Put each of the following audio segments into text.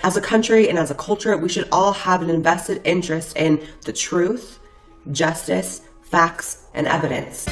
As a country and as a culture, we should all have an invested interest in the truth, justice, facts, and evidence.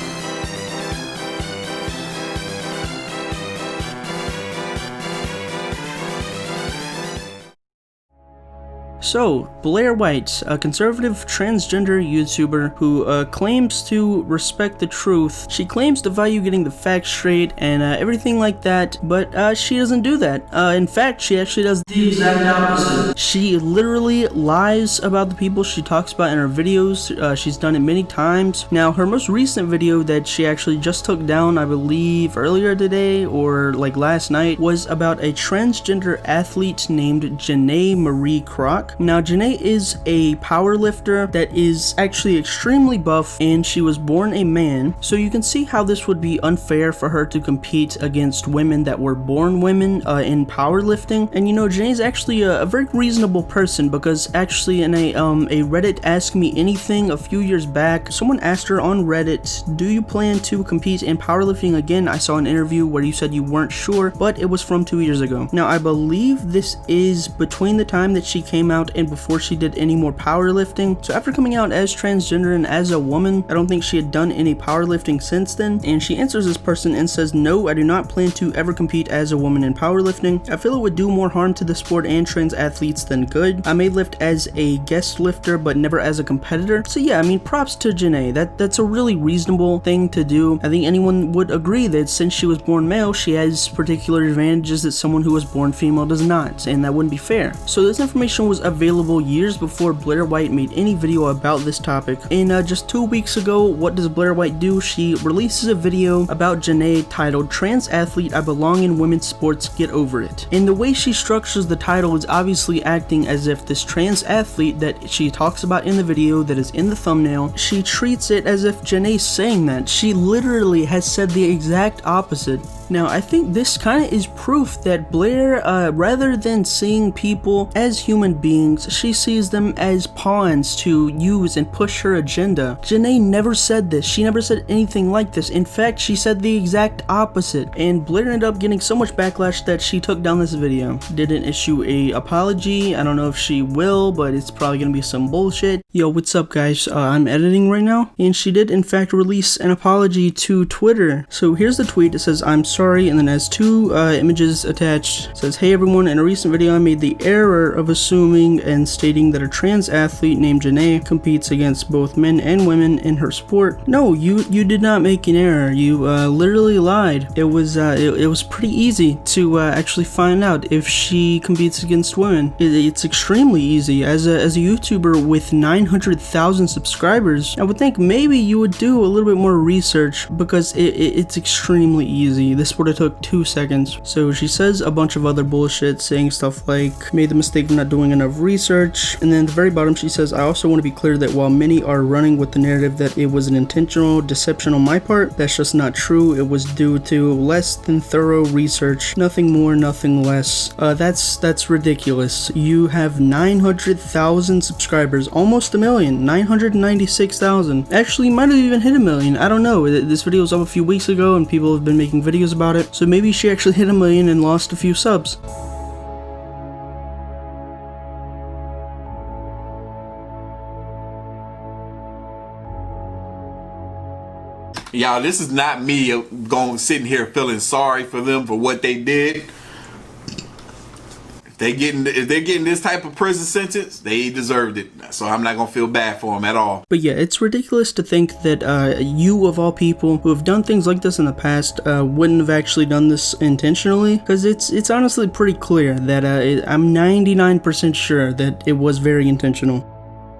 So, Blaire White, a conservative transgender YouTuber who claims to respect the truth. She claims to value getting the facts straight and everything like that, but she doesn't do that. In fact, she actually does the exact opposite. She literally lies about the people she talks about in her videos. She's done it many times. Now, her most recent video that she actually just took down, I believe earlier today or like last night, was about a transgender athlete named Janae Marie Kroc. Now, Janae is a power lifter that is actually extremely buff, and she was born a man, so you can see how this would be unfair for her to compete against women that were born women in powerlifting. And you know, Janae's actually a very reasonable person, because actually in a Reddit Ask Me Anything a few years back, someone asked her on Reddit, do you plan to compete in powerlifting again? I saw an interview where you said you weren't sure, but it was from 2 years ago. Now, I believe this is between the time that she came out and before she did any more powerlifting. So after coming out as transgender and as a woman, I don't think she had done any powerlifting since then. And she answers this person and says, no, I do not plan to ever compete as a woman in powerlifting. I feel it would do more harm to the sport and trans athletes than good. I may lift as a guest lifter, but never as a competitor. So yeah, I mean, props to Janae. That's a really reasonable thing to do. I think anyone would agree that since she was born male, she has particular advantages that someone who was born female does not, and that wouldn't be fair. So this information was available years before Blaire White made any video about this topic. And just 2 weeks ago, what does Blaire White do? She releases a video about Janae titled "Trans Athlete, I Belong in Women's Sports, Get Over It." And the way she structures the title is obviously acting as if this trans athlete that she talks about in the video that is in the thumbnail, she treats it as if Janae's saying that. She literally has said the exact opposite. Now, I think this kind of is proof that Blaire, rather than seeing people as human beings, she sees them as pawns to use and push her agenda. Janae never said this. She never said anything like this. In fact, she said the exact opposite. And Blaire ended up getting so much backlash that she took down this video. Didn't issue a apology. I don't know if she will, but it's probably gonna be some bullshit. Yo, what's up, guys? I'm editing right now, and she did in fact release an apology to Twitter. So here's the tweet. It says, "I'm sorry," and then has two images attached. It says, "Hey everyone, in a recent video I made the error of assuming and stating that a trans athlete named Janae competes against both men and women in her sport. No, you did not make an error. You literally lied. It was pretty easy to actually find out if she competes against women. It's extremely easy. As a YouTuber with 900,000 subscribers, I would think maybe you would do a little bit more research, because it's extremely easy. This would have took 2 seconds." So she says a bunch of other bullshit, saying stuff like, "Made the mistake of not doing enough research," and then at the very bottom she says, "I also want to be clear that while many are running with the narrative that it was an intentional deception on my part, that's just not true. It was due to less than thorough research. Nothing more, nothing less." That's ridiculous. You have 900,000 subscribers, almost a million, 996,000. Actually, might have even hit a million. I don't know. This video was up a few weeks ago and people have been making videos about it, so maybe she actually hit a million and lost a few subs. Y'all, this is not me sitting here feeling sorry for them for what they did. If they're getting this type of prison sentence, they deserved it. So I'm not gonna feel bad for them at all. But yeah, it's ridiculous to think that you of all people who have done things like this in the past wouldn't have actually done this intentionally, because it's honestly pretty clear that I'm 99% sure that it was very intentional.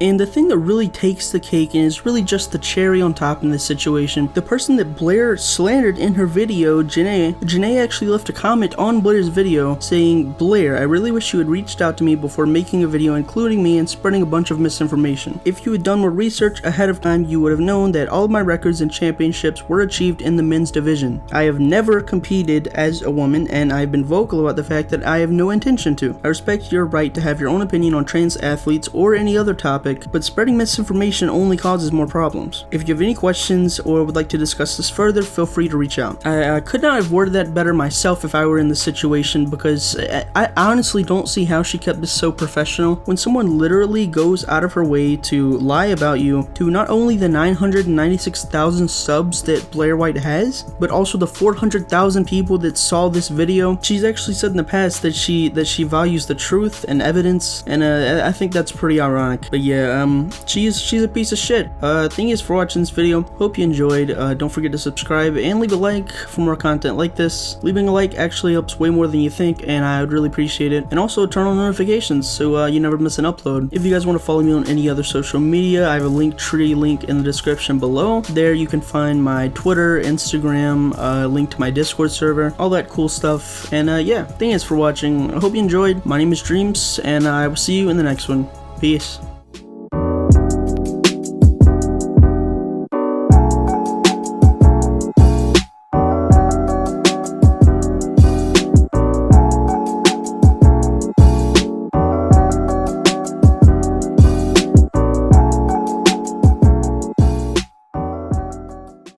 And the thing that really takes the cake and is really just the cherry on top in this situation, the person that Blaire slandered in her video, Janae actually left a comment on Blaire's video saying, "Blaire, I really wish you had reached out to me before making a video including me and spreading a bunch of misinformation. If you had done more research ahead of time, you would have known that all of my records and championships were achieved in the men's division. I have never competed as a woman, and I've been vocal about the fact that I have no intention to. I respect your right to have your own opinion on trans athletes or any other topic, topic, but spreading misinformation only causes more problems. If you have any questions or would like to discuss this further, feel free to reach out. I could not have worded that better myself if I were in this situation, because I honestly don't see how she kept this so professional when someone literally goes out of her way to lie about you to not only the 996,000 subs that Blaire White has, but also the 400,000 people that saw this video. She's actually said in the past that she values the truth and evidence, and I think that's pretty ironic. But yeah, she's a piece of shit. Thank you for watching this video. Hope you enjoyed. Don't forget to subscribe and leave a like for more content like this. Leaving a like actually helps way more than you think, and I would really appreciate it. And also turn on notifications so you never miss an upload. If you guys want to follow me on any other social media, I have a Linktree link in the description below. There you can find my Twitter, Instagram, link to my Discord server, all that cool stuff. And yeah, thanks for watching. I hope you enjoyed. My name is Dreams, and I will see you in the next one. Peace.